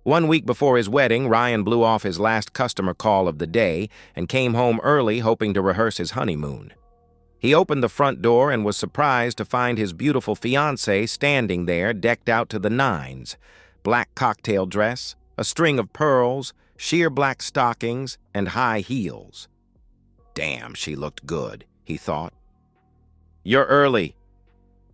1 week before his wedding, Ryan blew off his last customer call of the day and came home early hoping to rehearse his honeymoon. He opened the front door and was surprised to find his beautiful fiancée standing there decked out to the nines. Black cocktail dress, a string of pearls, sheer black stockings, and high heels. Damn, she looked good, he thought. "You're early."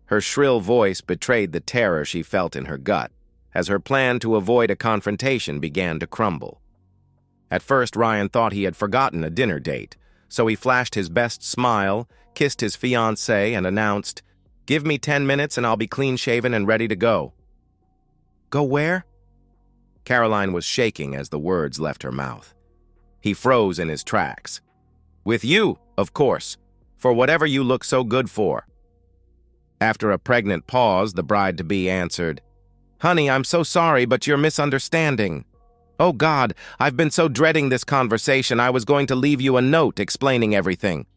Her shrill voice betrayed the terror she felt in her gut, as her plan to avoid a confrontation began to crumble. At first, Ryan thought he had forgotten a dinner date, so he flashed his best smile, kissed his fiancée, and announced, "Give me 10 minutes and I'll be clean-shaven and ready to go." "Go where?" Caroline was shaking as the words left her mouth. He froze in his tracks. "With you, of course, for whatever you look so good for." After a pregnant pause, the bride-to-be answered, "Honey, I'm so sorry, but you're misunderstanding. Oh God, I've been so dreading this conversation. I was going to leave you a note explaining everything."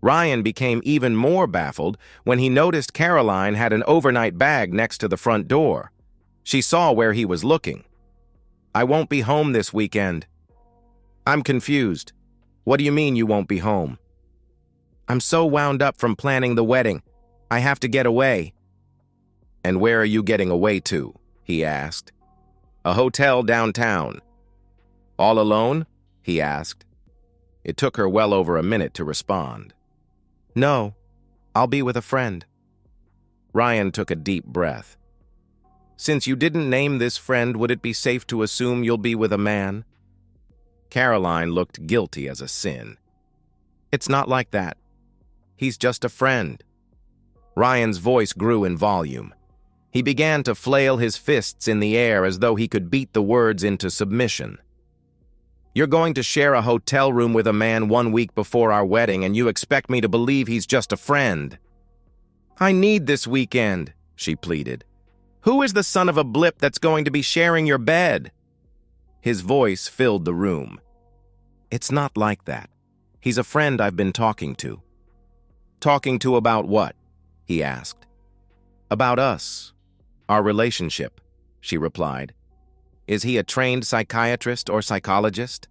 Ryan became even more baffled when he noticed Caroline had an overnight bag next to the front door. She saw where he was looking. "I won't be home this weekend." "I'm confused. What do you mean you won't be home?" "I'm so wound up from planning the wedding. I have to get away." "And where are you getting away to?" he asked. "A hotel downtown." "All alone?" he asked. It took her well over a minute to respond. "No, I'll be with a friend." Ryan took a deep breath. "Since you didn't name this friend, would it be safe to assume you'll be with a man?" Caroline looked guilty as a sin. "It's not like that. He's just a friend." Ryan's voice grew in volume. He began to flail his fists in the air as though he could beat the words into submission. "You're going to share a hotel room with a man 1 week before our wedding, and you expect me to believe he's just a friend?" "I need this weekend," she pleaded. "Who is the son of a blip that's going to be sharing your bed?" His voice filled the room. "It's not like that. He's a friend I've been talking to." "Talking to about what?" he asked. "About us. Our relationship," she replied. "Is he a trained psychiatrist or psychologist?"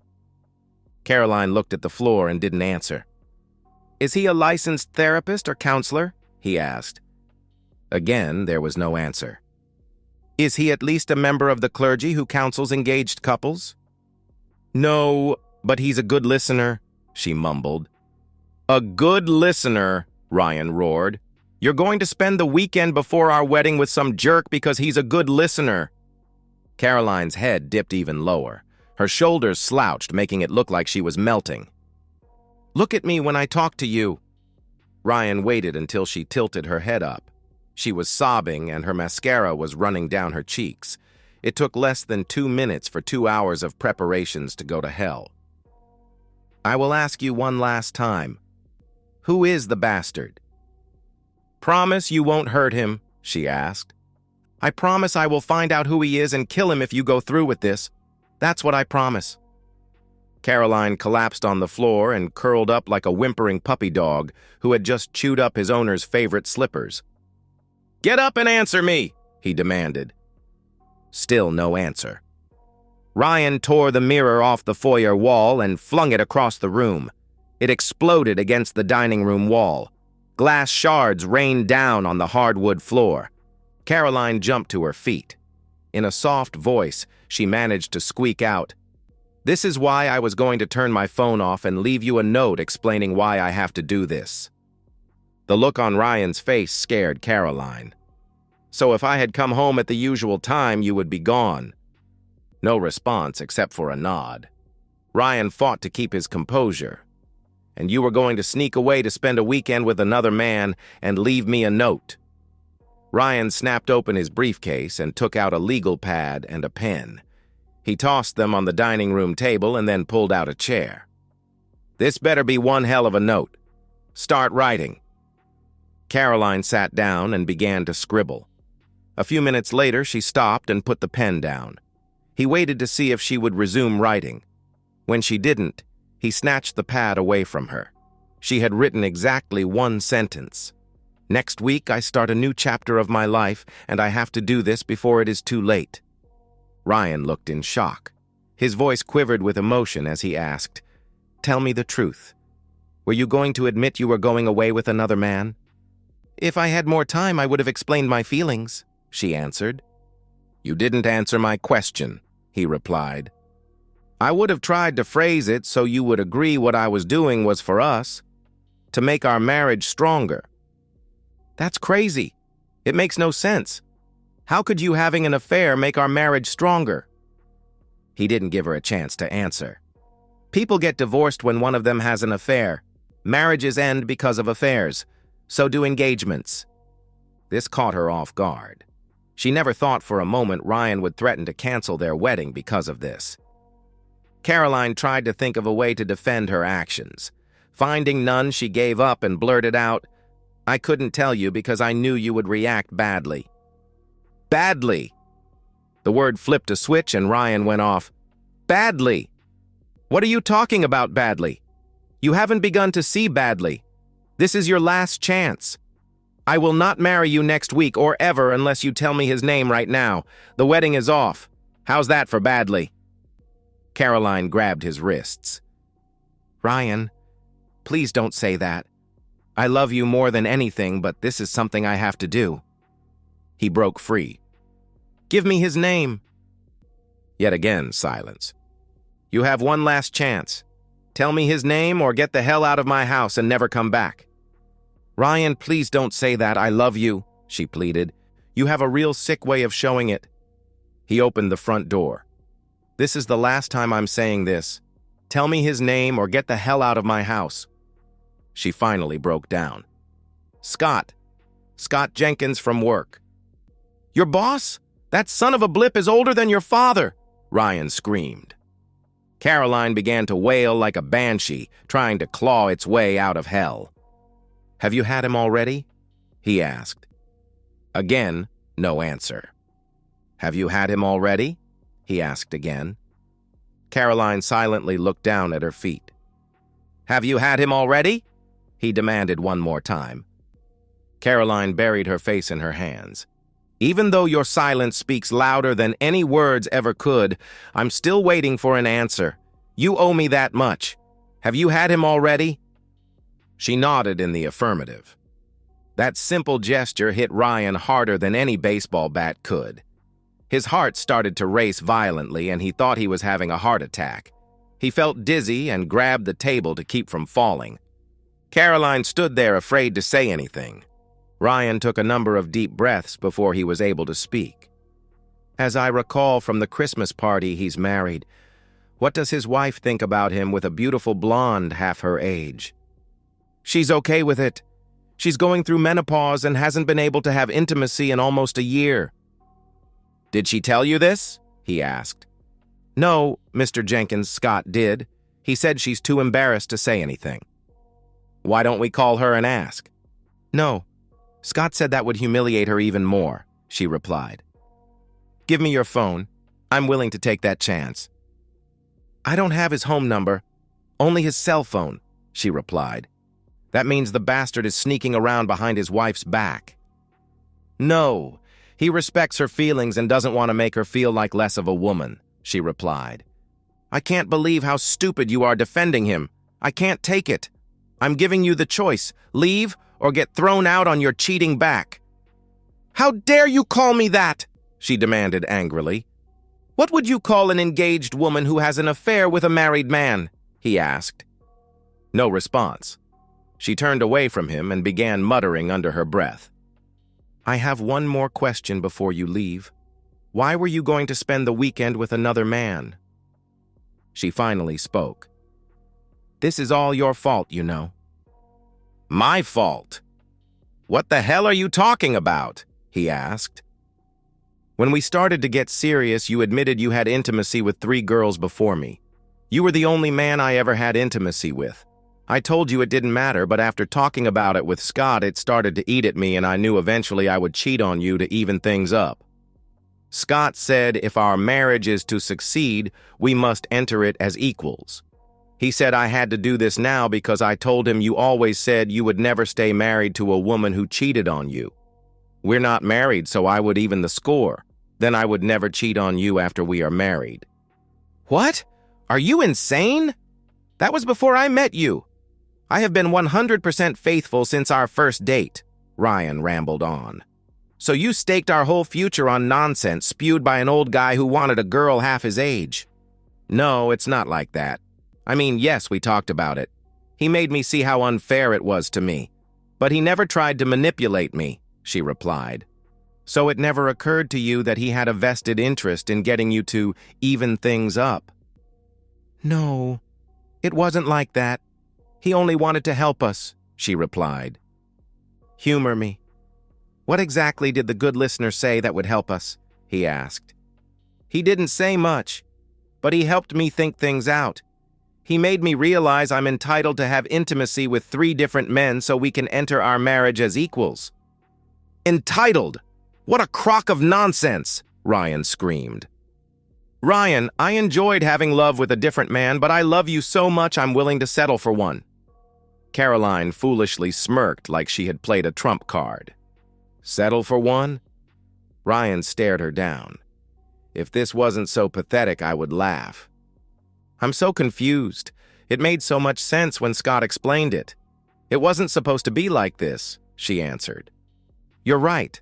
Caroline looked at the floor and didn't answer. "Is he a licensed therapist or counselor?" he asked. Again, there was no answer. "Is he at least a member of the clergy who counsels engaged couples?" "No, but he's a good listener," she mumbled. "A good listener," Ryan roared. "You're going to spend the weekend before our wedding with some jerk because he's a good listener." Caroline's head dipped even lower. Her shoulders slouched, making it look like she was melting. "Look at me when I talk to you." Ryan waited until she tilted her head up. She was sobbing and her mascara was running down her cheeks. It took less than 2 minutes for 2 hours of preparations to go to hell. "I will ask you one last time. Who is the bastard?" "Promise you won't hurt him?" she asked. "I promise I will find out who he is and kill him if you go through with this. That's what I promise." Caroline collapsed on the floor and curled up like a whimpering puppy dog who had just chewed up his owner's favorite slippers. "Get up and answer me," he demanded. Still no answer. Ryan tore the mirror off the foyer wall and flung it across the room. It exploded against the dining room wall. Glass shards rained down on the hardwood floor. Caroline jumped to her feet. In a soft voice, she managed to squeak out, "This is why I was going to turn my phone off and leave you a note explaining why I have to do this." The look on Ryan's face scared Caroline. "So if I had come home at the usual time, you would be gone." No response except for a nod. Ryan fought to keep his composure. "And you were going to sneak away to spend a weekend with another man and leave me a note." Ryan snapped open his briefcase and took out a legal pad and a pen. He tossed them on the dining room table and then pulled out a chair. "This better be one hell of a note. Start writing." Caroline sat down and began to scribble. A few minutes later, she stopped and put the pen down. He waited to see if she would resume writing. When she didn't, he snatched the pad away from her. She had written exactly one sentence. "Next week, I start a new chapter of my life, and I have to do this before it is too late." Ryan looked in shock. His voice quivered with emotion as he asked, "Tell me the truth. Were you going to admit you were going away with another man?" "If I had more time, I would have explained my feelings," she answered. "You didn't answer my question," he replied. "I would have tried to phrase it so you would agree what I was doing was for us, to make our marriage stronger." "That's crazy. It makes no sense. How could you having an affair make our marriage stronger?" He didn't give her a chance to answer. People get divorced when one of them has an affair. Marriages end because of affairs. So do engagements. This caught her off guard. She never thought for a moment Ryan would threaten to cancel their wedding because of this. Caroline tried to think of a way to defend her actions. Finding none, she gave up and blurted out, "I couldn't tell you because I knew you would react badly." Badly! The word flipped a switch and Ryan went off. Badly! What are you talking about, badly? You haven't begun to see badly. This is your last chance. I will not marry you next week or ever unless you tell me his name right now. The wedding is off. How's that for badly? Caroline grabbed his wrists. "Ryan, please don't say that. I love you more than anything, but this is something I have to do." He broke free. "Give me his name." Yet again, silence. "You have one last chance. Tell me his name or get the hell out of my house and never come back." "Ryan, please don't say that. I love you," she pleaded. "You have a real sick way of showing it." He opened the front door. "This is the last time I'm saying this. Tell me his name or get the hell out of my house." She finally broke down. "Scott. Scott Jenkins from work." "Your boss? That son of a blip is older than your father," Ryan screamed. Caroline began to wail like a banshee, trying to claw its way out of hell. "Have you had him already?" he asked. Again, no answer. "Have you had him already?" he asked again. Caroline silently looked down at her feet. "Have you had him already?" he demanded one more time. Caroline buried her face in her hands. "Even though your silence speaks louder than any words ever could, I'm still waiting for an answer. You owe me that much. Have you had him already?" She nodded in the affirmative. That simple gesture hit Ryan harder than any baseball bat could. His heart started to race violently and he thought he was having a heart attack. He felt dizzy and grabbed the table to keep from falling. Caroline stood there afraid to say anything. Ryan took a number of deep breaths before he was able to speak. "As I recall from the Christmas party, he's married. What does his wife think about him with a beautiful blonde half her age?" "She's okay with it. She's going through menopause and hasn't been able to have intimacy in almost a year." "Did she tell you this?" he asked. "No, Mr. Jenkins, Scott did. He said she's too embarrassed to say anything." "Why don't we call her and ask?" "No. Scott said that would humiliate her even more," she replied. "Give me your phone. I'm willing to take that chance." "I don't have his home number, only his cell phone," she replied. "That means the bastard is sneaking around behind his wife's back." "No, he respects her feelings and doesn't want to make her feel like less of a woman," she replied. "I can't believe how stupid you are defending him. I can't take it. I'm giving you the choice. Leave or get thrown out on your cheating back." "How dare you call me that?" she demanded angrily. "What would you call an engaged woman who has an affair with a married man?" he asked. No response. She turned away from him and began muttering under her breath. "I have one more question before you leave. Why were you going to spend the weekend with another man?" She finally spoke. "This is all your fault, you know." "My fault? What the hell are you talking about?" he asked. "When we started to get serious, you admitted you had intimacy with 3 girls before me. You were the only man I ever had intimacy with. I told you it didn't matter, but after talking about it with Scott, it started to eat at me and I knew eventually I would cheat on you to even things up. Scott said if our marriage is to succeed, we must enter it as equals. He said I had to do this now because I told him you always said you would never stay married to a woman who cheated on you. We're not married, so I would even the score. Then I would never cheat on you after we are married. What? Are you insane? That was before I met you. I have been 100% faithful since our first date, Ryan rambled on. So you staked our whole future on nonsense spewed by an old guy who wanted a girl half his age. No, it's not like that. I mean, yes, we talked about it. He made me see how unfair it was to me. But he never tried to manipulate me, she replied. So it never occurred to you that he had a vested interest in getting you to even things up? No, it wasn't like that. He only wanted to help us, she replied. Humor me. What exactly did the good listener say that would help us? He asked. He didn't say much, but he helped me think things out. He made me realize I'm entitled to have intimacy with 3 different men so we can enter our marriage as equals. Entitled? What a crock of nonsense, Ryan screamed. Ryan, I enjoyed having love with a different man, but I love you so much I'm willing to settle for one. Caroline foolishly smirked like she had played a trump card. Settle for one? Ryan stared her down. If this wasn't so pathetic, I would laugh. I'm so confused. It made so much sense when Scott explained it. It wasn't supposed to be like this, she answered. You're right.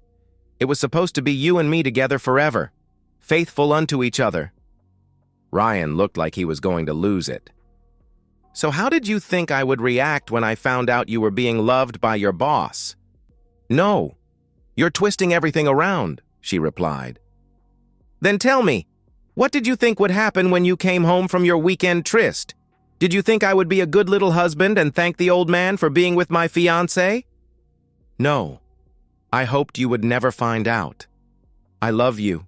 It was supposed to be you and me together forever, faithful unto each other. Ryan looked like he was going to lose it. So how did you think I would react when I found out you were being loved by your boss? No. You're twisting everything around, she replied. Then tell me, what did you think would happen when you came home from your weekend tryst? Did you think I would be a good little husband and thank the old man for being with my fiancé? No. I hoped you would never find out. I love you.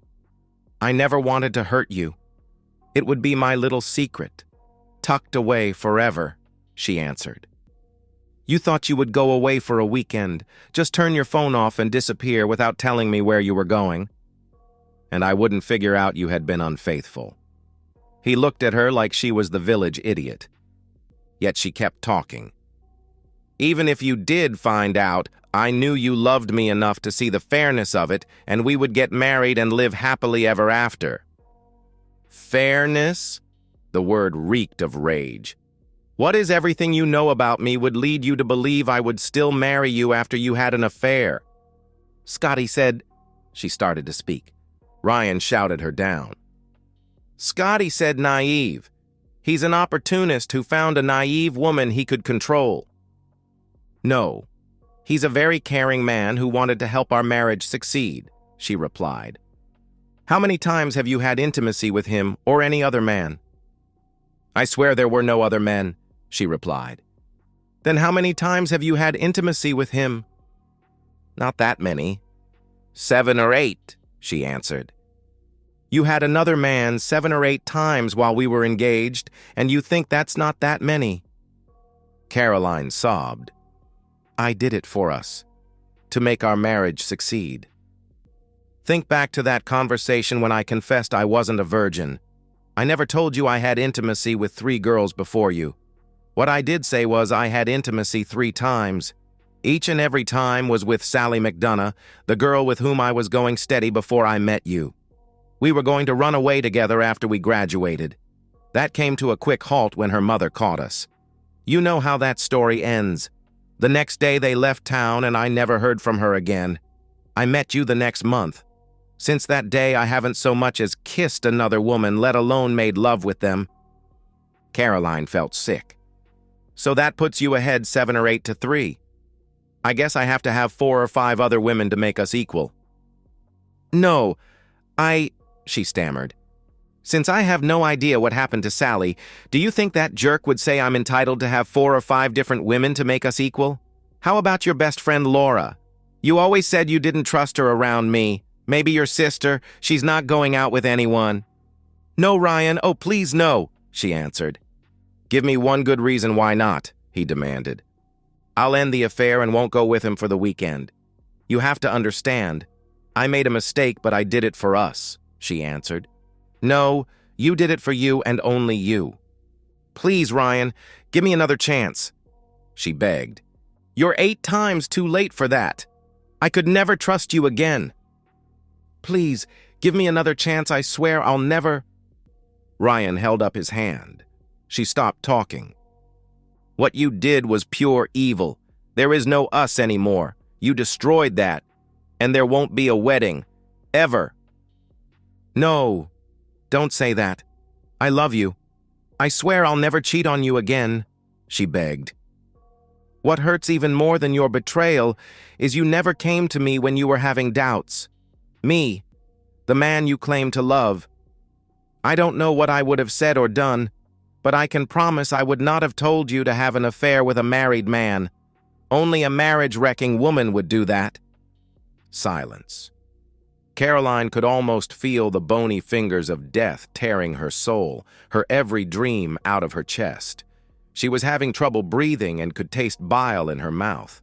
I never wanted to hurt you. It would be my little secret, tucked away forever, she answered. You thought you would go away for a weekend, just turn your phone off and disappear without telling me where you were going. And I wouldn't figure out you had been unfaithful. He looked at her like she was the village idiot. Yet she kept talking. Even if you did find out, I knew you loved me enough to see the fairness of it, and we would get married and live happily ever after. Fairness? The word reeked of rage. What is everything you know about me would lead you to believe I would still marry you after you had an affair? Scotty said... She started to speak. Ryan shouted her down. Scotty said naive. He's an opportunist who found a naive woman he could control. No, he's a very caring man who wanted to help our marriage succeed, she replied. How many times have you had intimacy with him or any other man? I swear there were no other men, she replied. Then how many times have you had intimacy with him? Not that many. 7 or 8, she answered. You had another man 7 or 8 times while we were engaged, and you think that's not that many. Caroline sobbed. I did it for us, to make our marriage succeed. Think back to that conversation when I confessed I wasn't a virgin. I never told you I had intimacy with 3 girls before you. What I did say was I had intimacy 3 times. Each and every time was with Sally McDonough, the girl with whom I was going steady before I met you. We were going to run away together after we graduated. That came to a quick halt when her mother caught us. You know how that story ends. The next day they left town and I never heard from her again. I met you the next month. Since that day I haven't so much as kissed another woman, let alone made love with them. Caroline felt sick. So that puts you ahead 7 or 8 to 3. I guess I have to have 4 or 5 other women to make us equal. No, she stammered. Since I have no idea what happened to Sally, do you think that jerk would say I'm entitled to have 4 or 5 different women to make us equal? How about your best friend Laura? You always said you didn't trust her around me. Maybe your sister, she's not going out with anyone. No, Ryan, oh please no, she answered. Give me one good reason why not, he demanded. I'll end the affair and won't go with him for the weekend. You have to understand. I made a mistake, but I did it for us, she answered. No, you did it for you and only you. Please, Ryan, give me another chance, she begged. You're 8 times too late for that. I could never trust you again. Please, Give me another chance, I swear I'll never—" Ryan held up his hand. She stopped talking. "What you did was pure evil. There is no us anymore. You destroyed that. And there won't be a wedding. Ever." "No, don't say that. I love you. I swear I'll never cheat on you again," she begged. "What hurts even more than your betrayal is you never came to me when you were having doubts. Me, the man you claim to love. I don't know what I would have said or done, but I can promise I would not have told you to have an affair with a married man. Only a marriage-wrecking woman would do that." Silence. Caroline could almost feel the bony fingers of death tearing her soul, her every dream out of her chest. She was having trouble breathing and could taste bile in her mouth.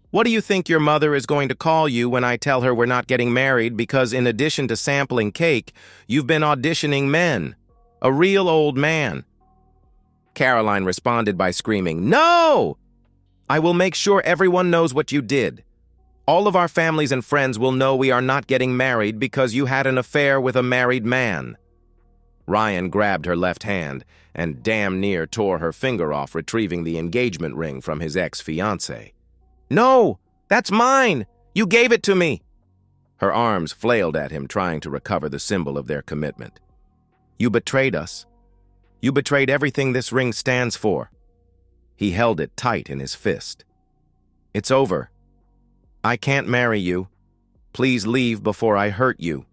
"What do you think your mother is going to call you when I tell her we're not getting married because in addition to sampling cake, you've been auditioning men? A real old man." Caroline responded by screaming, "No! I will make sure everyone knows what you did. All of our families and friends will know we are not getting married because you had an affair with a married man." Ryan grabbed her left hand and damn near tore her finger off, retrieving the engagement ring from his ex-fiancée. "No! That's mine! You gave it to me!" Her arms flailed at him, trying to recover the symbol of their commitment. "You betrayed us. You betrayed everything this ring stands for." He held it tight in his fist. "It's over. I can't marry you. Please leave before I hurt you."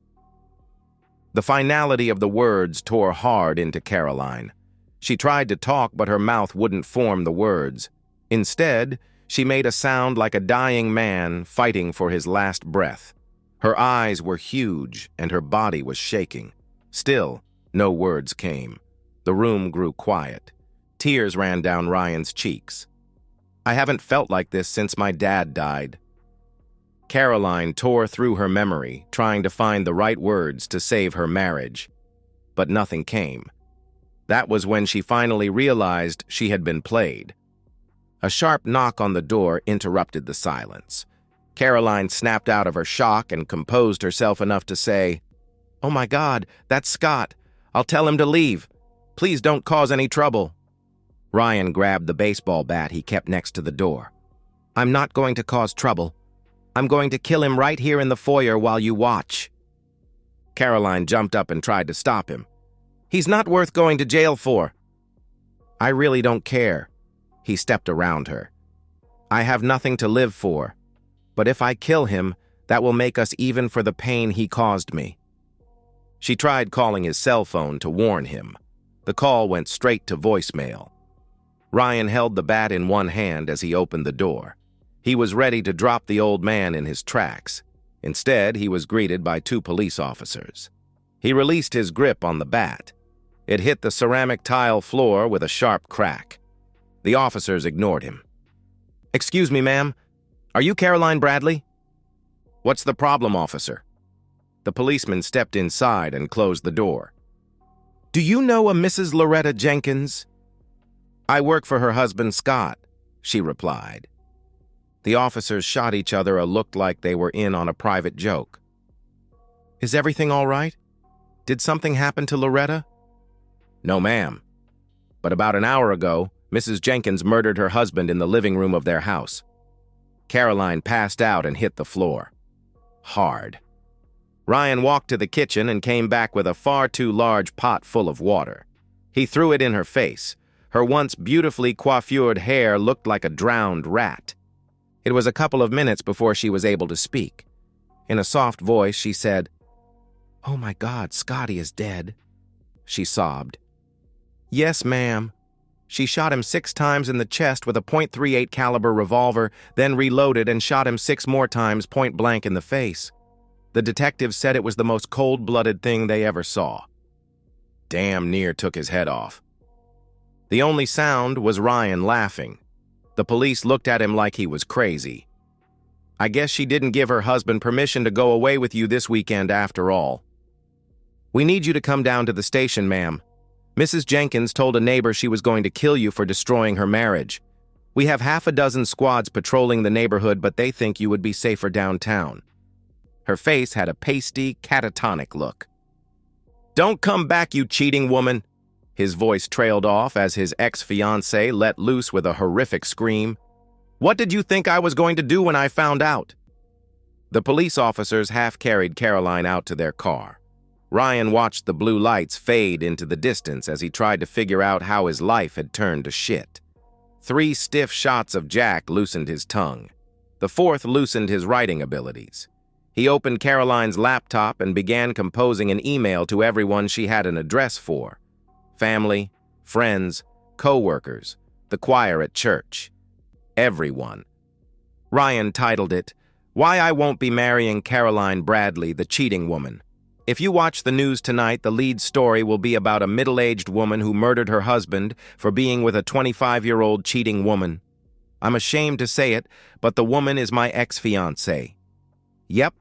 The finality of the words tore hard into Caroline. She tried to talk, but her mouth wouldn't form the words. Instead, she made a sound like a dying man fighting for his last breath. Her eyes were huge, and her body was shaking. Still, no words came. The room grew quiet. Tears ran down Ryan's cheeks. "I haven't felt like this since my dad died." Caroline tore through her memory, trying to find the right words to save her marriage. But nothing came. That was when she finally realized she had been played. A sharp knock on the door interrupted the silence. Caroline snapped out of her shock and composed herself enough to say, "Oh my God, that's Scott. I'll tell him to leave. Please don't cause any trouble." Ryan grabbed the baseball bat he kept next to the door. "I'm not going to cause trouble. I'm going to kill him right here in the foyer while you watch." Caroline jumped up and tried to stop him. "He's not worth going to jail for." "I really don't care." He stepped around her. "I have nothing to live for. But if I kill him, that will make us even for the pain he caused me." She tried calling his cell phone to warn him. The call went straight to voicemail. Ryan held the bat in one hand as he opened the door. He was ready to drop the old man in his tracks. Instead, he was greeted by 2 police officers. He released his grip on the bat. It hit the ceramic tile floor with a sharp crack. The officers ignored him. "Excuse me, ma'am. Are you Caroline Bradley?" "What's the problem, officer?" The policeman stepped inside and closed the door. "Do you know a Mrs. Loretta Jenkins?" "I work for her husband, Scott," she replied. The officers shot each other a look like they were in on a private joke. "Is everything all right? Did something happen to Loretta?" "No, ma'am. But about an hour ago, Mrs. Jenkins murdered her husband in the living room of their house." Caroline passed out and hit the floor. Hard. Ryan walked to the kitchen and came back with a far too large pot full of water. He threw it in her face. Her once beautifully coiffured hair looked like a drowned rat. It was a couple of minutes before she was able to speak. In a soft voice, she said, "Oh my God, Scotty is dead," she sobbed. "Yes, ma'am." She shot him 6 times in the chest with a .38 caliber revolver, then reloaded and shot him 6 more times point blank in the face. The detectives said it was the most cold-blooded thing they ever saw. Damn near took his head off. The only sound was Ryan laughing. The police looked at him like he was crazy. "I guess she didn't give her husband permission to go away with you this weekend after all." "We need you to come down to the station, ma'am. Mrs. Jenkins told a neighbor she was going to kill you for destroying her marriage. We have half a dozen squads patrolling the neighborhood, but they think you would be safer downtown." Her face had a pasty, catatonic look. "Don't come back, you cheating woman!" His voice trailed off as his ex-fiancée let loose with a horrific scream. "What did you think I was going to do when I found out?" The police officers half-carried Caroline out to their car. Ryan watched the blue lights fade into the distance as he tried to figure out how his life had turned to shit. 3 stiff shots of Jack loosened his tongue. The 4th loosened his writing abilities. He opened Caroline's laptop and began composing an email to everyone she had an address for. Family, friends, co-workers, the choir at church. Everyone. Ryan titled it, "Why I Won't Be Marrying Caroline Bradley, the Cheating Woman." If you watch the news tonight, the lead story will be about a middle-aged woman who murdered her husband for being with a 25-year-old cheating woman. I'm ashamed to say it, but the woman is my ex-fiancée. Yep,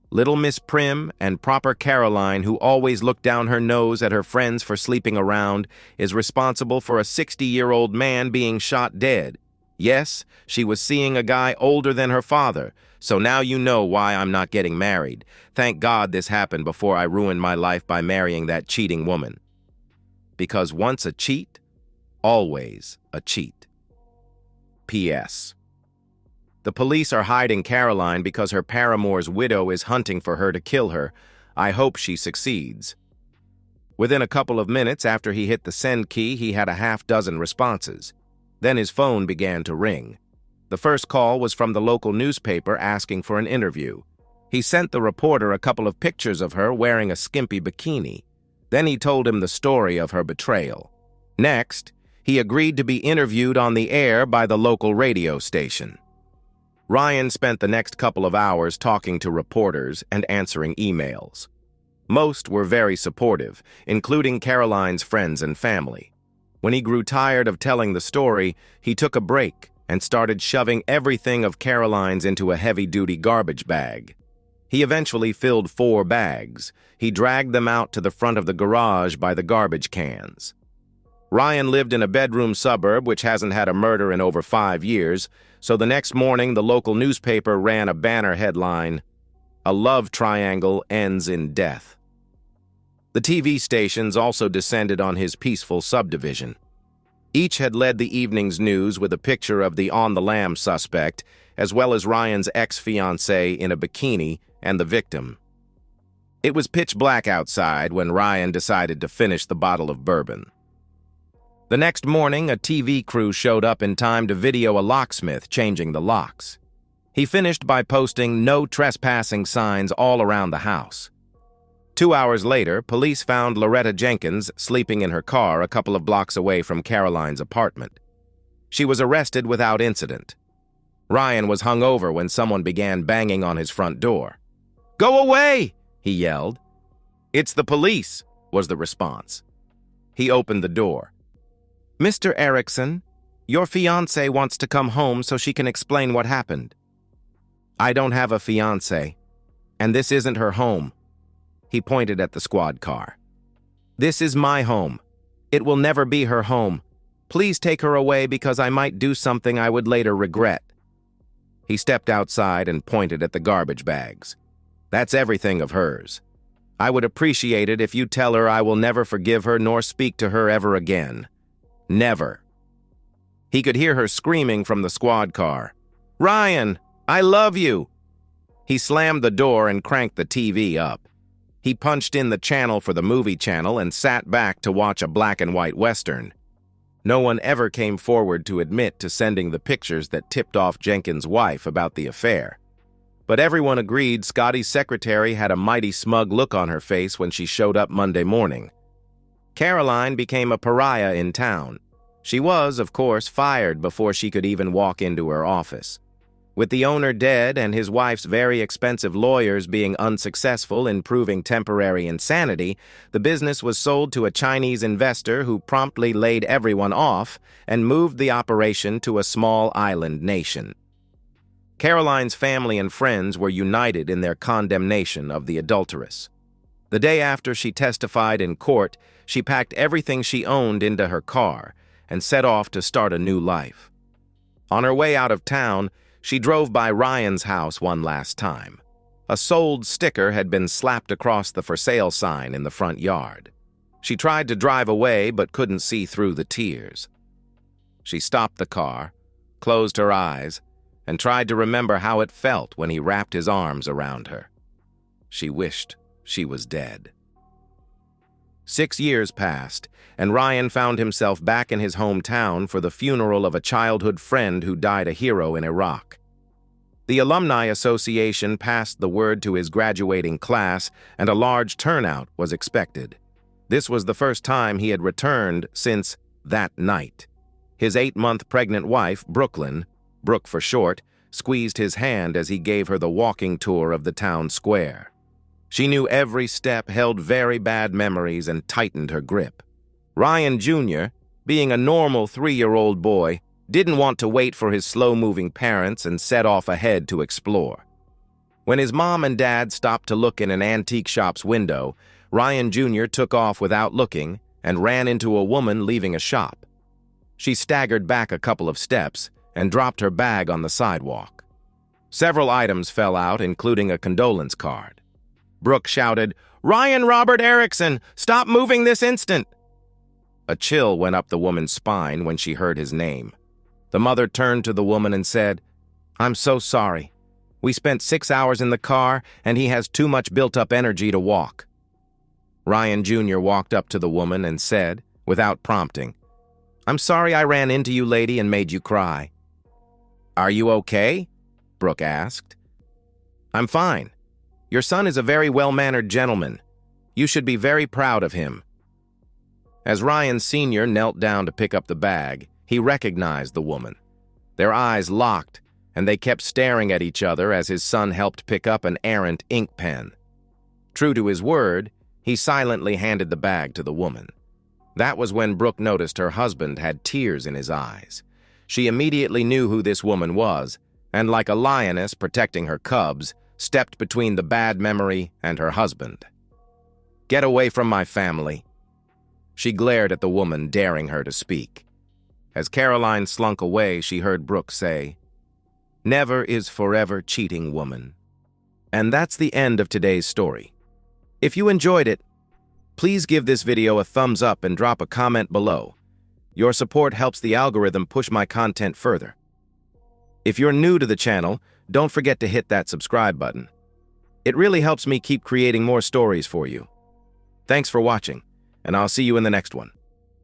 little Miss Prim and proper Caroline, who always looked down her nose at her friends for sleeping around, is responsible for a 60-year-old man being shot dead. Yes, she was seeing a guy older than her father, so now you know why I'm not getting married. Thank God this happened before I ruined my life by marrying that cheating woman. Because once a cheat, always a cheat. P.S. The police are hiding Caroline because her paramour's widow is hunting for her to kill her. I hope she succeeds. Within a couple of minutes after he hit the send key, he had a half-dozen responses. Then his phone began to ring. The first call was from the local newspaper asking for an interview. He sent the reporter a couple of pictures of her wearing a skimpy bikini. Then he told him the story of her betrayal. Next, he agreed to be interviewed on the air by the local radio station. Ryan spent the next couple of hours talking to reporters and answering emails. Most were very supportive, including Caroline's friends and family. When he grew tired of telling the story, he took a break and started shoving everything of Caroline's into a heavy-duty garbage bag. He eventually filled 4 bags. He dragged them out to the front of the garage by the garbage cans. Ryan lived in a bedroom suburb which hasn't had a murder in over 5 years, so the next morning the local newspaper ran a banner headline, "A love triangle ends in death." The TV stations also descended on his peaceful subdivision. Each had led the evening's news with a picture of the on-the-lam suspect, as well as Ryan's ex-fiancée in a bikini and the victim. It was pitch black outside when Ryan decided to finish the bottle of bourbon. The next morning, a TV crew showed up in time to video a locksmith changing the locks. He finished by posting "no trespassing" signs all around the house. 2 hours later, police found Loretta Jenkins sleeping in her car a couple of blocks away from Caroline's apartment. She was arrested without incident. Ryan was hungover when someone began banging on his front door. "Go away!" he yelled. "It's the police," was the response. He opened the door. "Mr. Erickson, your fiancée wants to come home so she can explain what happened." "I don't have a fiancée, and this isn't her home." He pointed at the squad car. "This is my home. It will never be her home. Please take her away because I might do something I would later regret." He stepped outside and pointed at the garbage bags. "That's everything of hers. I would appreciate it if you tell her I will never forgive her nor speak to her ever again. Never." He could hear her screaming from the squad car. "Ryan, I love you!" He slammed the door and cranked the TV up. He punched in the channel for the movie channel and sat back to watch a black-and-white western. No one ever came forward to admit to sending the pictures that tipped off Jenkins' wife about the affair. But everyone agreed Scotty's secretary had a mighty smug look on her face when she showed up Monday morning. Caroline became a pariah in town. She was, of course, fired before she could even walk into her office. With the owner dead and his wife's very expensive lawyers being unsuccessful in proving temporary insanity, the business was sold to a Chinese investor who promptly laid everyone off and moved the operation to a small island nation. Caroline's family and friends were united in their condemnation of the adulteress. The day after she testified in court, she packed everything she owned into her car and set off to start a new life. On her way out of town, she drove by Ryan's house one last time. A sold sticker had been slapped across the for sale sign in the front yard. She tried to drive away but couldn't see through the tears. She stopped the car, closed her eyes, and tried to remember how it felt when he wrapped his arms around her. She wished she was dead. 6 years passed, and Ryan found himself back in his hometown for the funeral of a childhood friend who died a hero in Iraq. The Alumni Association passed the word to his graduating class, and a large turnout was expected. This was the first time he had returned since that night. His 8-month pregnant wife, Brooklyn, Brooke for short, squeezed his hand as he gave her the walking tour of the town square. She knew every step held very bad memories and tightened her grip. Ryan Jr., being a normal 3-year-old boy, didn't want to wait for his slow-moving parents and set off ahead to explore. When his mom and dad stopped to look in an antique shop's window, Ryan Jr. took off without looking and ran into a woman leaving a shop. She staggered back a couple of steps and dropped her bag on the sidewalk. Several items fell out, including a condolence card. Brooke shouted, "Ryan Robert Erickson, stop moving this instant!" A chill went up the woman's spine when she heard his name. The mother turned to the woman and said, "I'm so sorry. We spent 6 hours in the car, and he has too much built-up energy to walk." Ryan Jr. walked up to the woman and said, without prompting, "I'm sorry I ran into you, lady, and made you cry." "Are you okay?" Brooke asked. "I'm fine. Your son is a very well-mannered gentleman. You should be very proud of him." As Ryan Sr. knelt down to pick up the bag, he recognized the woman. Their eyes locked, and they kept staring at each other as his son helped pick up an errant ink pen. True to his word, he silently handed the bag to the woman. That was when Brooke noticed her husband had tears in his eyes. She immediately knew who this woman was, and like a lioness protecting her cubs, stepped between the bad memory and her husband. "Get away from my family." She glared at the woman, daring her to speak. As Caroline slunk away, she heard Brooke say, "Never is forever, cheating woman." And that's the end of today's story. If you enjoyed it, please give this video a thumbs up and drop a comment below. Your support helps the algorithm push my content further. If you're new to the channel, don't forget to hit that subscribe button. It really helps me keep creating more stories for you. Thanks for watching, and I'll see you in the next one.